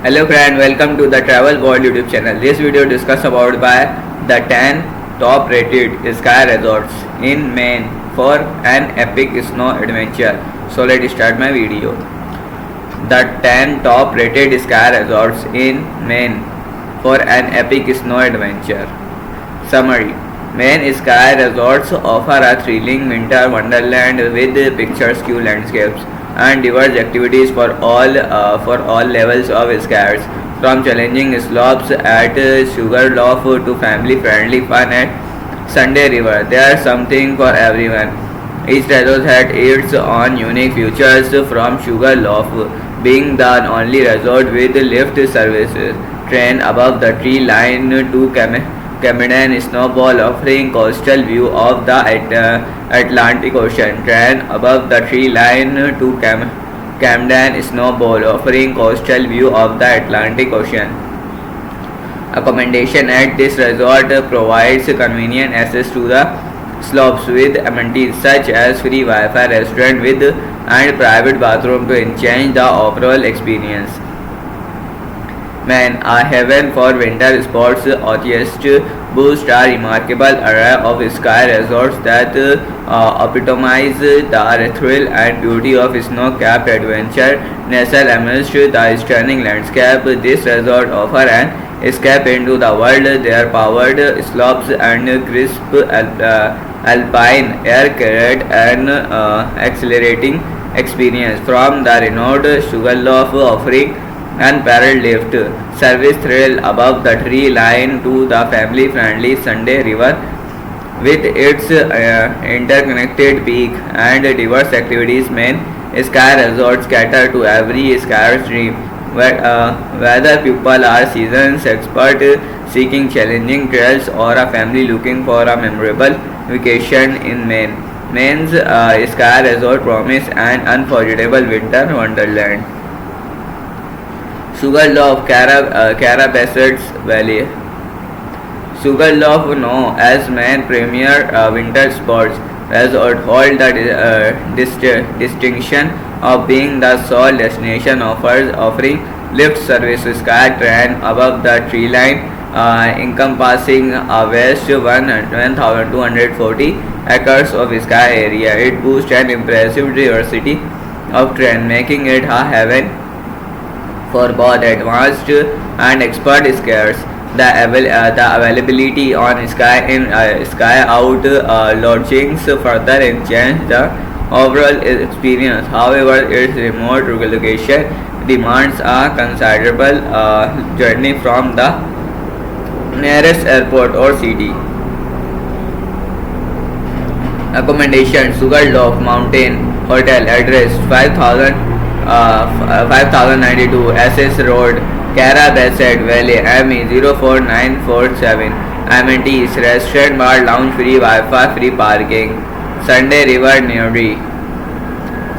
Hello friend, welcome to the Travel World YouTube channel. This video discuss about by the 10 top rated sky resorts in Maine for an epic snow adventure. So let's start my video. The 10 top rated sky resorts in Maine for an epic snow adventure. Summary: Maine Sky Resorts offer a thrilling winter wonderland with picturesque landscapes and diverse activities for all levels of skiers, from challenging slopes at Sugarloaf to family-friendly fun at Sunday River. There's something for everyone. Each resort had its own unique features, from Sugarloaf being the only resort with lift services, train above the tree line to Camden Snowball offering coastal view of the Atlantic Ocean, train above the tree line to Camden Snowball offering coastal view of the Atlantic Ocean. Accommodation at this resort provides convenient access to the slopes with amenities such as free Wi-Fi, restaurant with and private bathroom to enhance the overall experience. Maine, a haven for winter sports enthusiasts, boasts a remarkable array of ski resorts that epitomize the thrill and beauty of snow-capped adventure. Nestled amidst the stunning landscape, this resort offers an escape into the world. Their powered slopes and crisp alpine air create an exhilarating experience, from the renowned Sugarloaf offering unparalleled lift service thrill above the tree line to the family-friendly Sunday River with its interconnected peak and diverse activities. Maine Sky Resorts cater to every skier's dream, whether people are seasoned experts seeking challenging trails or a family looking for a memorable vacation in Maine. Maine's Sky Resort promise an unforgettable winter wonderland. Sugarloaf, Carrabassets Valley. Sugarloaf, known as Maine's premier winter sports resort, holds the distinction of being the sole destination offering lift service sky train above the tree line, encompassing a vast 1,240 acres of sky area. It boasts an impressive diversity of terrain, making it a haven for both advanced and expert skiers. The availability on sky out lodgings further enhance the overall experience. However, its remote location demands a considerable journey from the nearest airport or city. Accommodation: Sugarloaf Mountain Hotel, address 5092 SS Road, Carrabassett Valley, ME 04947. Amenities: restaurant, bar, lounge, free Wi-Fi, free parking. Sunday River Newry.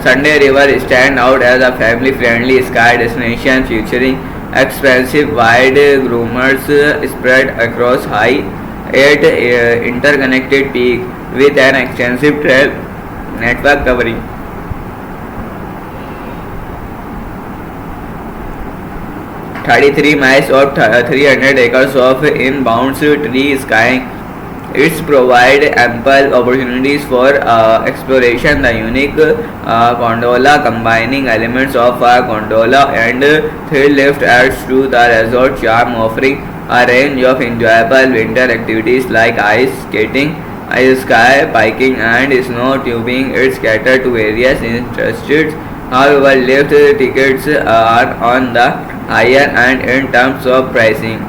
Sunday River stand out as a family-friendly ski destination featuring expansive wide groomers spread across high 8 interconnected peaks with an extensive trail network covering 33 miles or 300 acres of inbound tree skiing. It provides ample opportunities for exploration. The unique gondola, combining elements of a gondola and thrill lift, adds to the resort charm, offering a range of enjoyable winter activities like ice skating, ice sky biking, and snow tubing. It's catered to various interests. However, lift tickets are on the higher end in terms of pricing.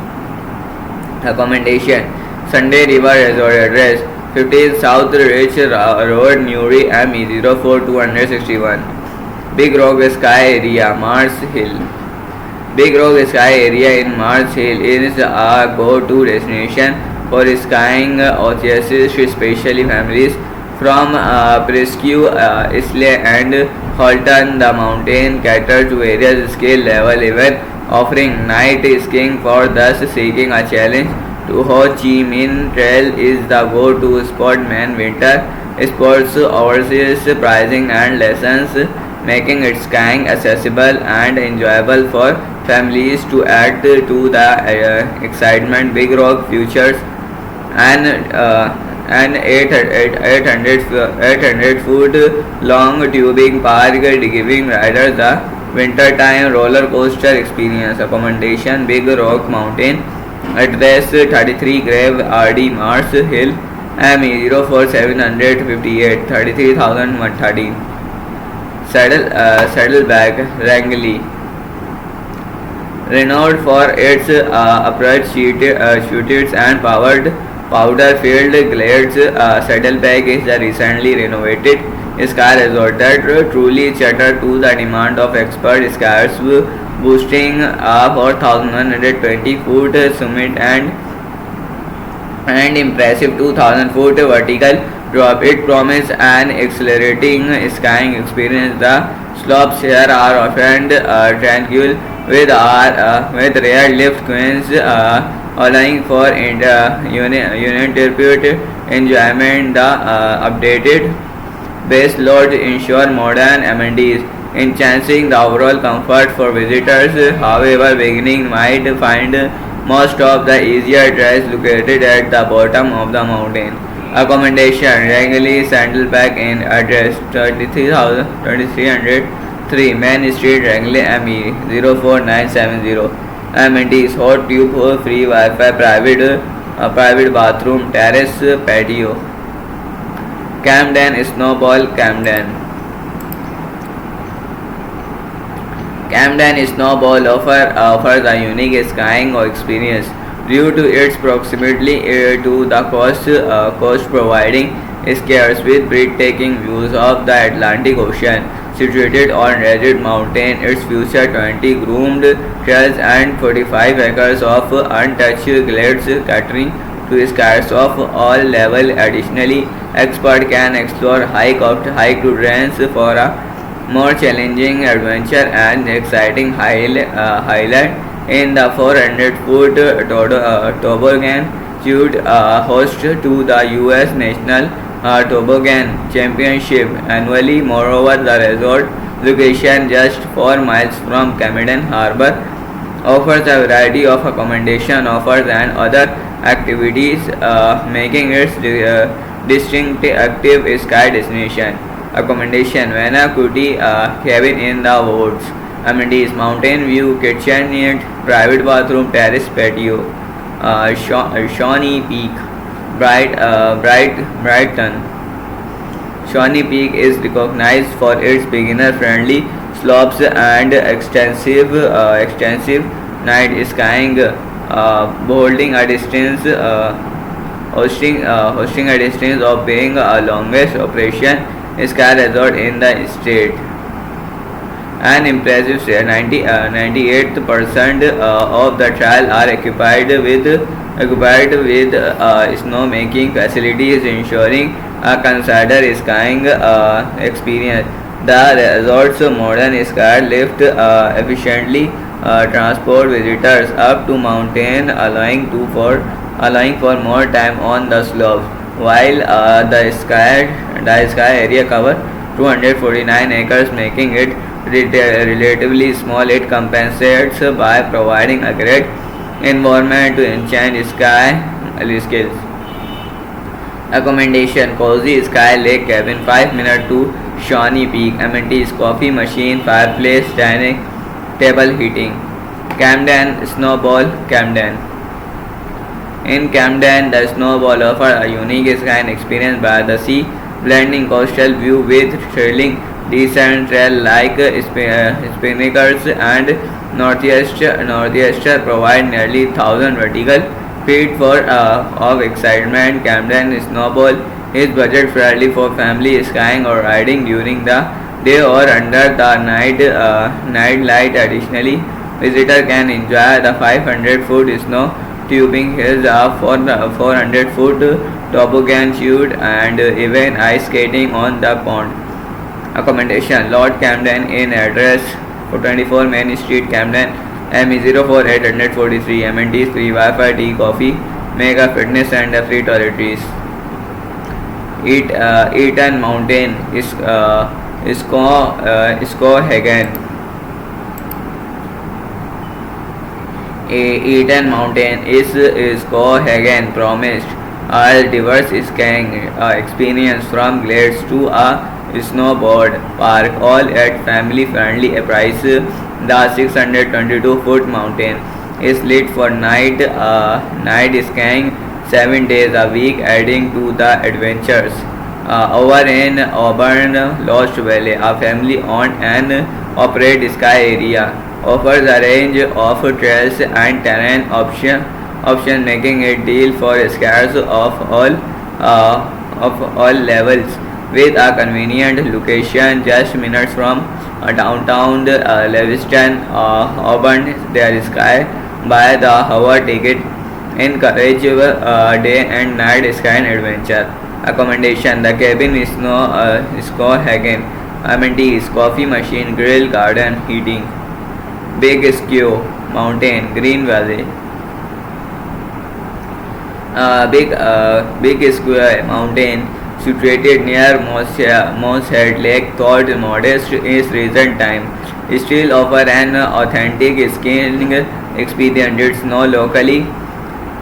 Accommodation: Sunday River Resort, address 15 South Ridge Road, Newry, ME 04261. Big Rock Sky Area, Mars Hill. Big Rock Sky Area in Mars Hill is a go-to destination for skiing enthusiasts, especially families from Presque Isle and Halton. The mountain caters to various skill level events, offering night skiing for those seeking a challenge. To Ho Chi Minh Trail is the go-to spot. Maine winter sports overseas pricing and lessons, making it skiing accessible and enjoyable for families to add to the excitement. Big Rock features an 800 foot long tubing park giving riders a wintertime roller coaster experience. Accommodation Big Rock Mountain address 33 Grave RD Mars Hill ME 04758 33,113. Saddleback Wrangley, renowned for its upright shooters and powder-filled glades, Saddleback is the recently renovated ski resort that truly catered to the demand of expert skiers, boasting a 4,120-foot summit and impressive 2,000 foot vertical drop. It promises an exhilarating skiing experience. The slopes here are often tranquil with rare lift queens, allowing for uninterrupted enjoyment. The updated base loads ensure modern amenities, enhancing the overall comfort for visitors. However, beginning might find most of the easier trails located at the bottom of the mountain. Accommodation Wrangley Saddleback in address 2303 Main Street, Wrangley ME 04970. Amenities hot tube, free Wi-Fi, private bathroom, terrace, patio. Camden Snowball Camden Snowball offers a unique skiing experience due to its proximity to the coast, providing skiers with breathtaking views of the Atlantic Ocean. Situated on Redwood Mountain, its features 20 groomed trails and 45 acres of untouched glades catering to skiers of all levels. Additionally, experts can explore hike to terrains for a more challenging adventure and exciting highlight in the 400-foot toboggan, host to the U.S. National Toboggan Championship annually. Moreover, the resort location just 4 miles from Camden Harbor offers a variety of accommodation offers and other activities, making it distinctive ski destination. Accommodation Vanakuti cabin in the woods. Amenities Mountain View Kitchenette, private bathroom, terrace, patio. Shawnee Peak, Brighton. Shawnee Peak is recognized for its beginner-friendly slopes and extensive night skiing, holding a distance of being a longest operation ski resort in the state. An impressive 98% of the trail are equipped with snowmaking facilities, ensuring a considered skiing experience. The resort's modern ski lift efficiently transport visitors up to mountain, allowing for more time on the slopes. While the ski area covers 249 acres, making it relatively small, it compensates by providing a great environment to enhance ski skills. Accommodation Cozy Sky Lake Cabin 5 minutes to Shawnee Peak. Amenities coffee machine, fireplace, dining table, heating. Camden Snowball In Camden, the Snowball offers a unique skiing experience by the sea, blending coastal view with thrilling descent trail like Spinnakers and Northeaster provide nearly 1,000 vertical feet of excitement. Camden Snowball is budget friendly for family skiing or riding during the day or under the night light. Additionally, visitor can enjoy the 500-foot snow tubing hills, 400-foot toboggan chute, and even ice skating on the pond. Accommodation Lord Camden Inn, address 24 Main Street, Camden, ME 04843. Amenities free Wi-Fi, tea, coffee, mega fitness and free toiletries. Eaton Mountain Skowhegan. Eaton Mountain is Cohagen promised a diverse skiing experience from glades to a snowboard park, all at family-friendly price. The 622-foot mountain is lit for night skiing 7 days a week, adding to the adventures. Over in Auburn, Lost Valley, a family-owned and operated ski area offers a range of trails and terrain option making it deal for skiers of all levels. With a convenient location just minutes from downtown Lewiston, Auburn, their sky by the hour ticket encourage day and night skiing adventure. Accommodation: the cabin is Skowhegan, amenities: coffee machine, grill, garden, heating. Big Skew Mountain, Green Valley. Big Square Mountain, situated near Moosehead Lake, thought modest in recent time, still offer an authentic skiing experience. It's now locally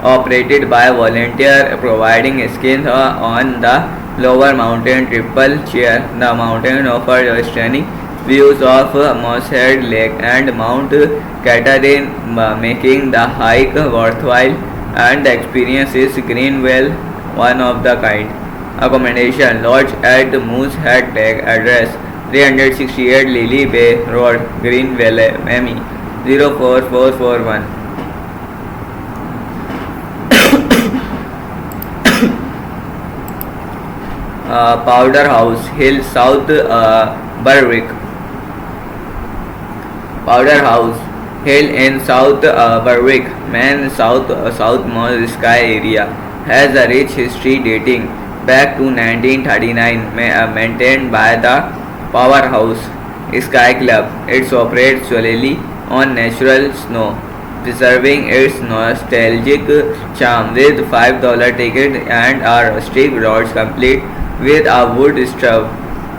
operated by volunteer providing skins on the lower mountain triple chair. The mountain offers stunning views of Moosehead Lake and Mount Catherine, making the hike worthwhile, and the experience is Greenville one of the kind. Accommodation: lodge at Moosehead Lake, address 368 Lily Bay Road, Greenville, Miami 04441. Powder House Hill, South Berwick. Powder House Hill in South Berwick, Maine, southmost ski area, has a rich history dating back to 1939, maintained by the Powerhouse Sky Club. It operates solely on natural snow, preserving its nostalgic charm with $5 ticket and a rustic roads complete with a wood stove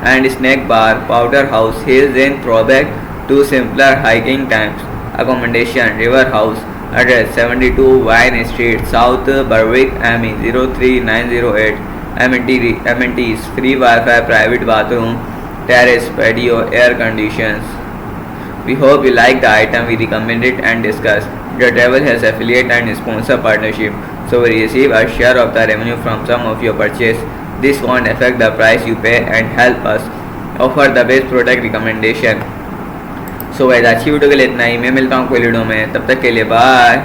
and snack bar. Powder House is in throwback to simpler hiking times. Accommodation: River House, address 72 Wine Street, South Berwick, Miami 03908. Amenities: free Wi-Fi, private bathroom, terrace, patio, air conditions. We hope you like the item we recommended and discussed. The travel has affiliate and sponsor partnership, so we receive a share of the revenue from some of your purchase. This won't affect the price you pay and help us offer the best product recommendation. सो वैसे अच्छी video के लिए इतना ही, मैं मिलता हूँ कोई video में, तब तक के लिए बाय.